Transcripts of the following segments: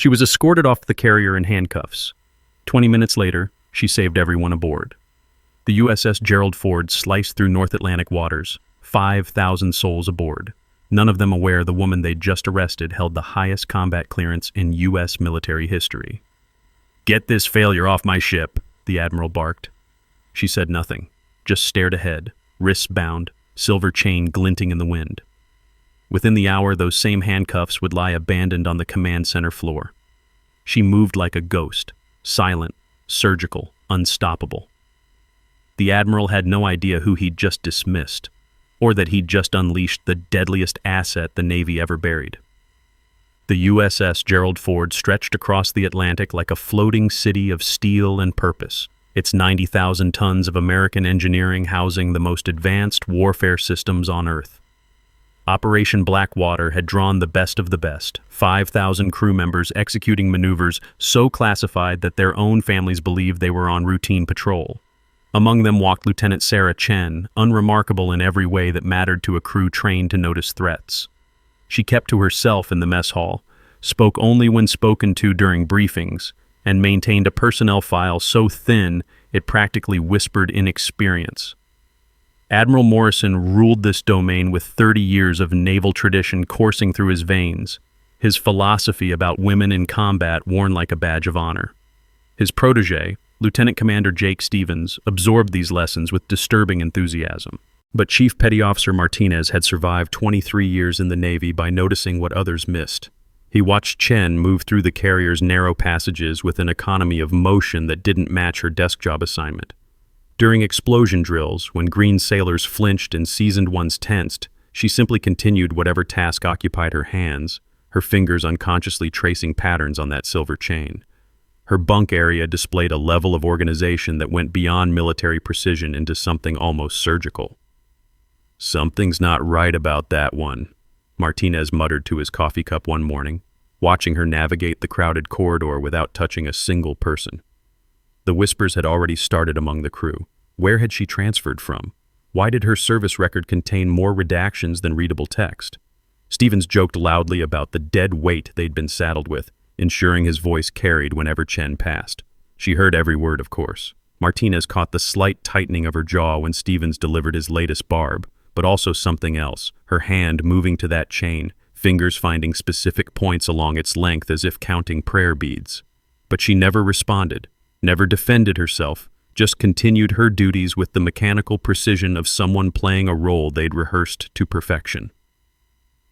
She was escorted off the carrier in handcuffs. 20 minutes later, she saved everyone aboard. The USS Gerald Ford sliced through North Atlantic waters, 5,000 souls aboard, none of them aware the woman they'd just arrested held the highest combat clearance in U.S. military history. "Get this failure off my ship," the Admiral barked. She said nothing, just stared ahead, wrists bound, silver chain glinting in the wind. Within the hour, those same handcuffs would lie abandoned on the command center floor. She moved like a ghost, silent, surgical, unstoppable. The Admiral had no idea who he'd just dismissed, or that he'd just unleashed the deadliest asset the Navy ever buried. The USS Gerald Ford stretched across the Atlantic like a floating city of steel and purpose, its 90,000 tons of American engineering housing the most advanced warfare systems on Earth. Operation Blackwater had drawn the best of the best, 5,000 crew members executing maneuvers so classified that their own families believed they were on routine patrol. Among them walked Lieutenant Sarah Chen, unremarkable in every way that mattered to a crew trained to notice threats. She kept to herself in the mess hall, spoke only when spoken to during briefings, and maintained a personnel file so thin it practically whispered inexperience. Admiral Morrison ruled this domain with 30 years of naval tradition coursing through his veins, his philosophy about women in combat worn like a badge of honor. His protege, Lieutenant Commander Jake Stevens, absorbed these lessons with disturbing enthusiasm. But Chief Petty Officer Martinez had survived 23 years in the Navy by noticing what others missed. He watched Chen move through the carrier's narrow passages with an economy of motion that didn't match her desk job assignment. During explosion drills, when green sailors flinched and seasoned ones tensed, she simply continued whatever task occupied her hands, her fingers unconsciously tracing patterns on that silver chain. Her bunk area displayed a level of organization that went beyond military precision into something almost surgical. "Something's not right about that one," Martinez muttered to his coffee cup one morning, watching her navigate the crowded corridor without touching a single person. The whispers had already started among the crew. Where had she transferred from? Why did her service record contain more redactions than readable text? Stevens joked loudly about the dead weight they'd been saddled with, ensuring his voice carried whenever Chen passed. She heard every word, of course. Martinez caught the slight tightening of her jaw when Stevens delivered his latest barb, but also something else, her hand moving to that chain, fingers finding specific points along its length as if counting prayer beads. But she never responded, never defended herself, just continued her duties with the mechanical precision of someone playing a role they'd rehearsed to perfection.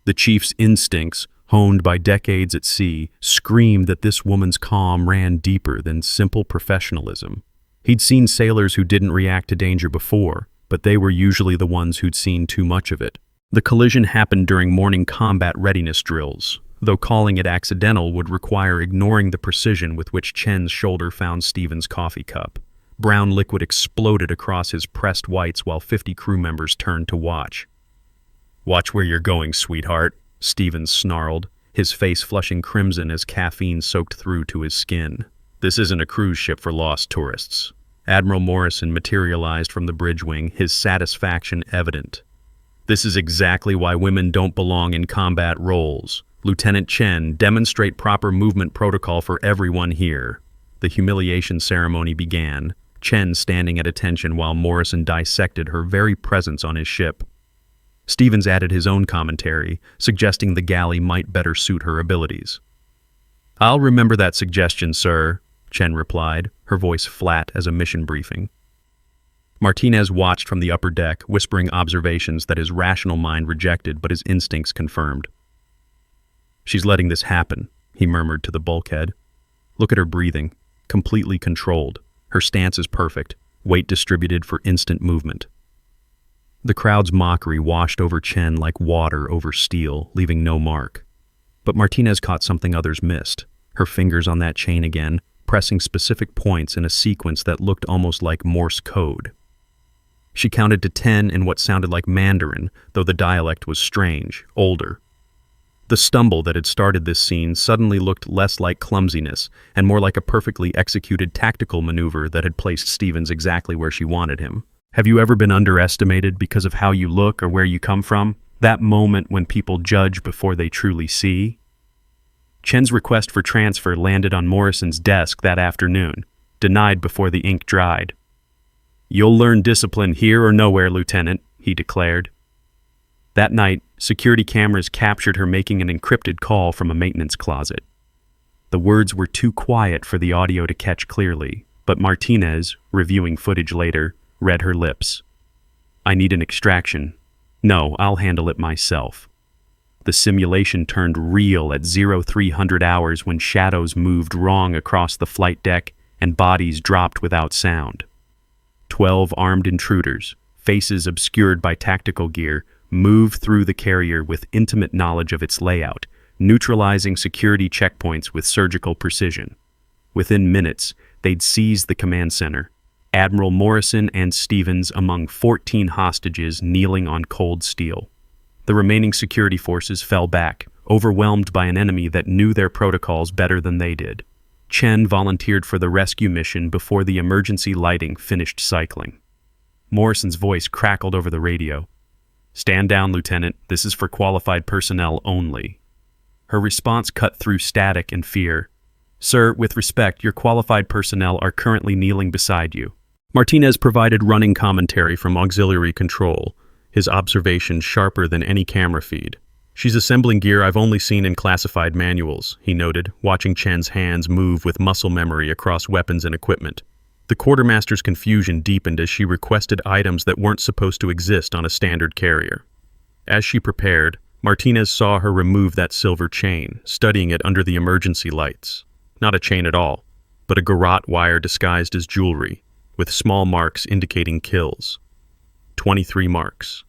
The chief's instincts, honed by decades at sea, screamed that this woman's calm ran deeper than simple professionalism. He'd seen sailors who didn't react to danger before, but they were usually the ones who'd seen too much of it. The collision happened during morning combat readiness drills, though calling it accidental would require ignoring the precision with which Chen's shoulder found Stevens' coffee cup. Brown liquid exploded across his pressed whites while 50 crew members turned to watch. "Watch where you're going, sweetheart," Stevens snarled, his face flushing crimson as caffeine soaked through to his skin. "This isn't a cruise ship for lost tourists." Admiral Morrison materialized from the bridge wing, his satisfaction evident. "This is exactly why women don't belong in combat roles. Lieutenant Chen, demonstrate proper movement protocol for everyone here." The humiliation ceremony began, Chen standing at attention while Morrison dissected her very presence on his ship. Stevens added his own commentary, suggesting the galley might better suit her abilities. "I'll remember that suggestion, sir," Chen replied, her voice flat as a mission briefing. Martinez watched from the upper deck, whispering observations that his rational mind rejected but his instincts confirmed. "She's letting this happen," he murmured to the bulkhead. "Look at her breathing, completely controlled. Her stance is perfect, weight distributed for instant movement." The crowd's mockery washed over Chen like water over steel, leaving no mark. But Martinez caught something others missed, her fingers on that chain again, pressing specific points in a sequence that looked almost like Morse code. She counted to 10 in what sounded like Mandarin, though the dialect was strange, older. The stumble that had started this scene suddenly looked less like clumsiness and more like a perfectly executed tactical maneuver that had placed Stevens exactly where she wanted him. Have you ever been underestimated because of how you look or where you come from? That moment when people judge before they truly see? Chen's request for transfer landed on Morrison's desk that afternoon, denied before the ink dried. "You'll learn discipline here or nowhere, Lieutenant," he declared. That night, security cameras captured her making an encrypted call from a maintenance closet. The words were too quiet for the audio to catch clearly, but Martinez, reviewing footage later, read her lips. "I need an extraction. No, I'll handle it myself." The simulation turned real at 0300 hours when shadows moved wrong across the flight deck and bodies dropped without sound. 12 armed intruders, faces obscured by tactical gear, moved through the carrier with intimate knowledge of its layout, neutralizing security checkpoints with surgical precision. Within minutes, they'd seized the command center, Admiral Morrison and Stevens among 14 hostages kneeling on cold steel. The remaining security forces fell back, overwhelmed by an enemy that knew their protocols better than they did. Chen volunteered for the rescue mission before the emergency lighting finished cycling. Morrison's voice crackled over the radio. "Stand down, Lieutenant. This is for qualified personnel only." Her response cut through static and fear. "Sir, with respect, your qualified personnel are currently kneeling beside you." Martinez provided running commentary from auxiliary control, his observation sharper than any camera feed. "She's assembling gear I've only seen in classified manuals," he noted, watching Chen's hands move with muscle memory across weapons and equipment. The quartermaster's confusion deepened as she requested items that weren't supposed to exist on a standard carrier. As she prepared, Martinez saw her remove that silver chain, studying it under the emergency lights. Not a chain at all, but a garrote wire disguised as jewelry, with small marks indicating kills. 23 marks.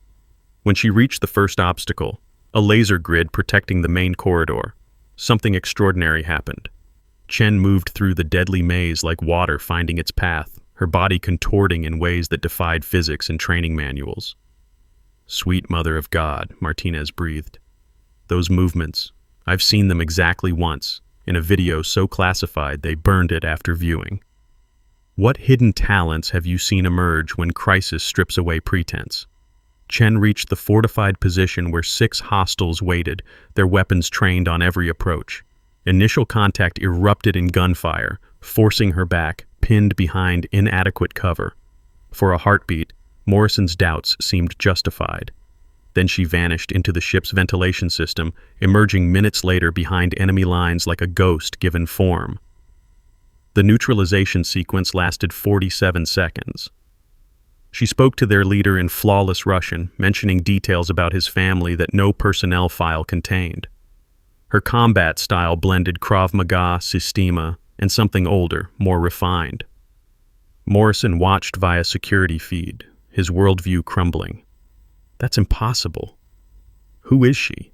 When she reached the first obstacle, a laser grid protecting the main corridor, something extraordinary happened. Chen moved through the deadly maze like water finding its path, her body contorting in ways that defied physics and training manuals. "Sweet Mother of God," Martinez breathed. "Those movements, I've seen them exactly once, in a video so classified they burned it after viewing." What hidden talents have you seen emerge when crisis strips away pretense? Chen reached the fortified position where 6 hostiles waited, their weapons trained on every approach. Initial contact erupted in gunfire, forcing her back, pinned behind inadequate cover. For a heartbeat, Morrison's doubts seemed justified. Then she vanished into the ship's ventilation system, emerging minutes later behind enemy lines like a ghost given form. The neutralization sequence lasted 47 seconds. She spoke to their leader in flawless Russian, mentioning details about his family that no personnel file contained. Her combat style blended Krav Maga, Sistema, and something older, more refined. Morrison watched via security feed, his worldview crumbling. That's impossible. Who is she?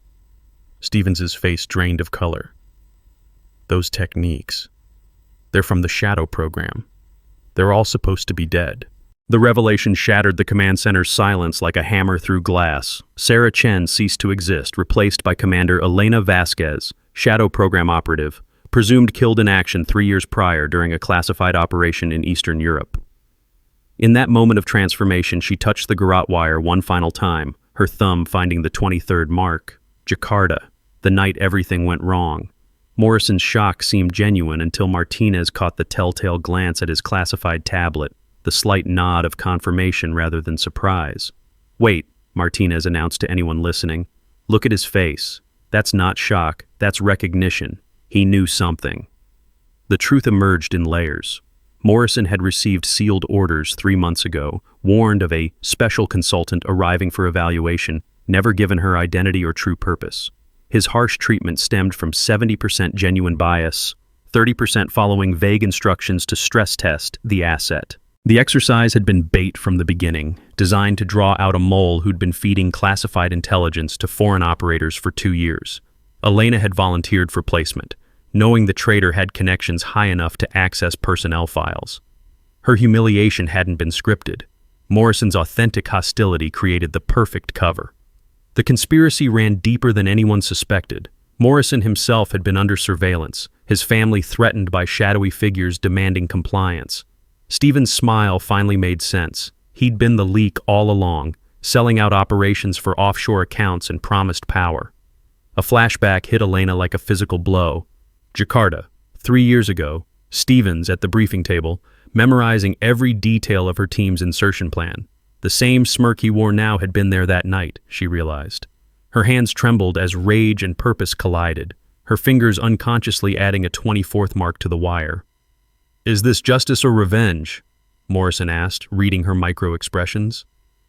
Stevens's face drained of color. Those techniques. They're from the Shadow program. They're all supposed to be dead. The revelation shattered the command center's silence like a hammer through glass. Sarah Chen ceased to exist, replaced by Commander Elena Vasquez, Shadow program operative, presumed killed in action 3 years prior during a classified operation in Eastern Europe. In that moment of transformation, she touched the garrote wire one final time, her thumb finding the 23rd mark, Jakarta, the night everything went wrong. Morrison's shock seemed genuine until Martinez caught the telltale glance at his classified tablet, the slight nod of confirmation rather than surprise. "Wait," Martinez announced to anyone listening. "Look at his face. That's not shock, that's recognition. He knew something." The truth emerged in layers. Morrison had received sealed orders 3 months ago, warned of a special consultant arriving for evaluation, never given her identity or true purpose. His harsh treatment stemmed from 70% genuine bias, 30% following vague instructions to stress test the asset. The exercise had been bait from the beginning, designed to draw out a mole who'd been feeding classified intelligence to foreign operators for 2 years. Elena had volunteered for placement, knowing the traitor had connections high enough to access personnel files. Her humiliation hadn't been scripted. Morrison's authentic hostility created the perfect cover. The conspiracy ran deeper than anyone suspected. Morrison himself had been under surveillance, his family threatened by shadowy figures demanding compliance. Stevens' smile finally made sense. He'd been the leak all along, selling out operations for offshore accounts and promised power. A flashback hit Elena like a physical blow. Jakarta. 3 years ago, Stevens at the briefing table, memorizing every detail of her team's insertion plan. The same smirk he wore now had been there that night, she realized. Her hands trembled as rage and purpose collided, her fingers unconsciously adding a 24th mark to the wire. "Is this justice or revenge?" Morrison asked, reading her micro-expressions.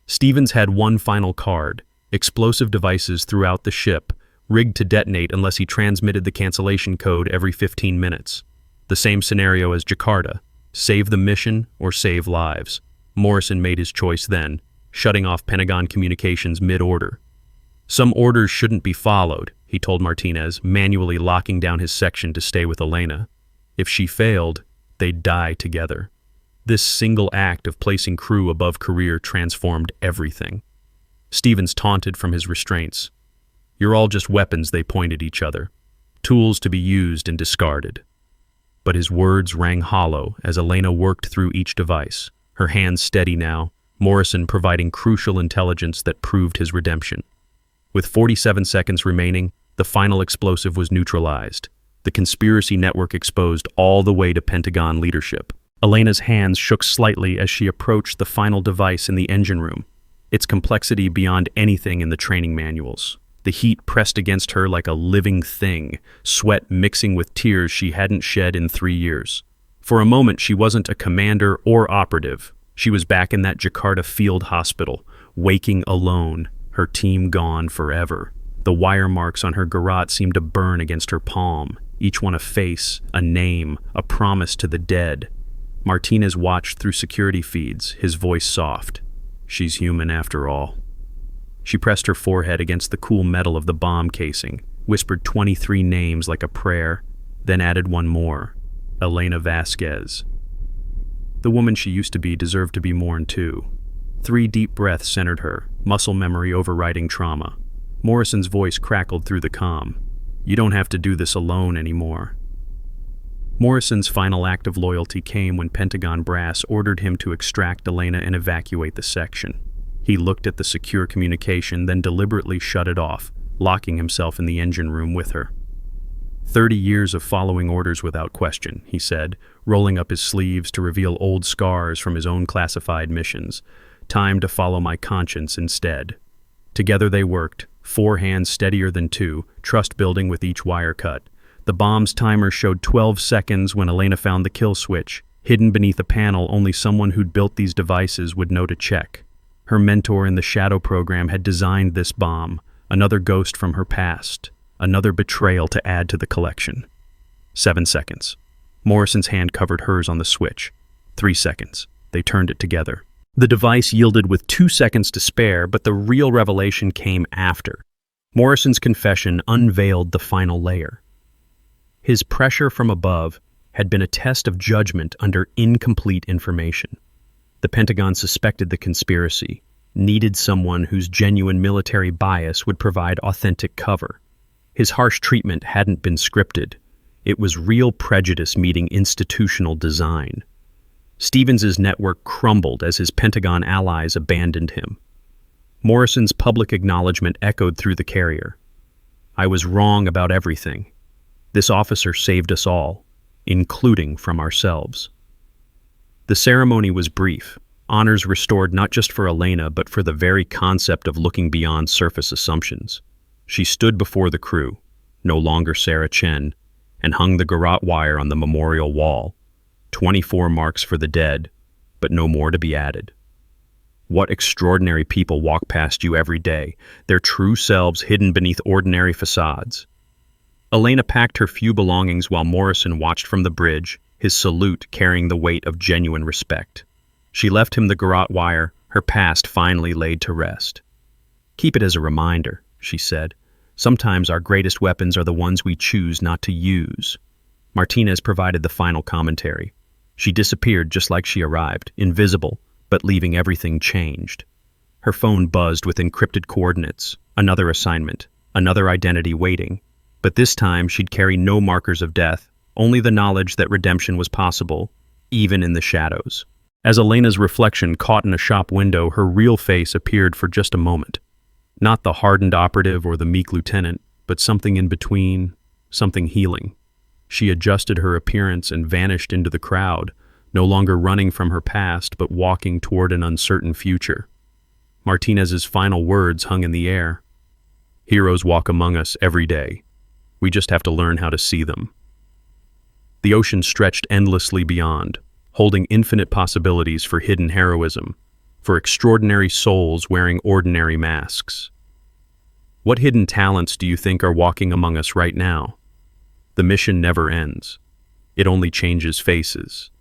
Stevens had one final card: explosive devices throughout the ship, rigged to detonate unless he transmitted the cancellation code every 15 minutes. The same scenario as Jakarta: save the mission or save lives. Morrison made his choice then, shutting off Pentagon communications mid-order. "Some orders shouldn't be followed," he told Martinez, manually locking down his section to stay with Elena. If she failed, they'd die together. This single act of placing crew above career transformed everything. Stevens taunted from his restraints. "You're all just weapons," they pointed each other. "Tools to be used and discarded." But his words rang hollow as Elena worked through each device, her hands steady now, Morrison providing crucial intelligence that proved his redemption. With 47 seconds remaining, the final explosive was neutralized. The conspiracy network exposed all the way to Pentagon leadership. Elena's hands shook slightly as she approached the final device in the engine room, its complexity beyond anything in the training manuals. The heat pressed against her like a living thing, sweat mixing with tears she hadn't shed in 3 years. For a moment, she wasn't a commander or operative. She was back in that Jakarta field hospital, waking alone, her team gone forever. The wire marks on her garrote seemed to burn against her palm, each one a face, a name, a promise to the dead. Martinez watched through security feeds, his voice soft. "She's human after all." She pressed her forehead against the cool metal of the bomb casing, whispered 23 names like a prayer, then added one more: Elena Vasquez. The woman she used to be deserved to be mourned too. 3 deep breaths centered her, muscle memory overriding trauma. Morrison's voice crackled through the comm. "You don't have to do this alone anymore." Morrison's final act of loyalty came when Pentagon brass ordered him to extract Elena and evacuate the section. He looked at the secure communication, then deliberately shut it off, locking himself in the engine room with her. 30 years of following orders without question, he said, rolling up his sleeves to reveal old scars from his own classified missions. Time to follow my conscience instead. Together they worked, 4 hands steadier than 2, trust building with each wire cut. The bomb's timer showed 12 seconds when Elena found the kill switch. Hidden beneath a panel, only someone who'd built these devices would know to check. Her mentor in the Shadow program had designed this bomb, another ghost from her past, another betrayal to add to the collection. 7 seconds. Morrison's hand covered hers on the switch. 3 seconds. They turned it together. The device yielded with 2 seconds to spare, but the real revelation came after. Morrison's confession unveiled the final layer. His pressure from above had been a test of judgment under incomplete information. The Pentagon suspected the conspiracy, needed someone whose genuine military bias would provide authentic cover. His harsh treatment hadn't been scripted. It was real prejudice meeting institutional design. Stevens's network crumbled as his Pentagon allies abandoned him. Morrison's public acknowledgement echoed through the carrier. "I was wrong about everything. This officer saved us all, including from ourselves." The ceremony was brief, honors restored not just for Elena, but for the very concept of looking beyond surface assumptions. She stood before the crew, no longer Sarah Chen, and hung the garrote wire on the memorial wall. 24 marks for the dead, but no more to be added. What extraordinary people walk past you every day, their true selves hidden beneath ordinary facades. Elena packed her few belongings while Morrison watched from the bridge, his salute carrying the weight of genuine respect. She left him the garrote wire, her past finally laid to rest. "Keep it as a reminder," she said. "Sometimes our greatest weapons are the ones we choose not to use." Martinez provided the final commentary. She disappeared just like she arrived, invisible, but leaving everything changed. Her phone buzzed with encrypted coordinates, another assignment, another identity waiting. But this time she'd carry no markers of death, only the knowledge that redemption was possible, even in the shadows. As Elena's reflection caught in a shop window, her real face appeared for just a moment. Not the hardened operative or the meek lieutenant, but something in between, something healing. She adjusted her appearance and vanished into the crowd, no longer running from her past but walking toward an uncertain future. Martinez's final words hung in the air. Heroes walk among us every day. We just have to learn how to see them. The ocean stretched endlessly beyond, holding infinite possibilities for hidden heroism, for extraordinary souls wearing ordinary masks. What hidden talents do you think are walking among us right now? The mission never ends. It only changes faces.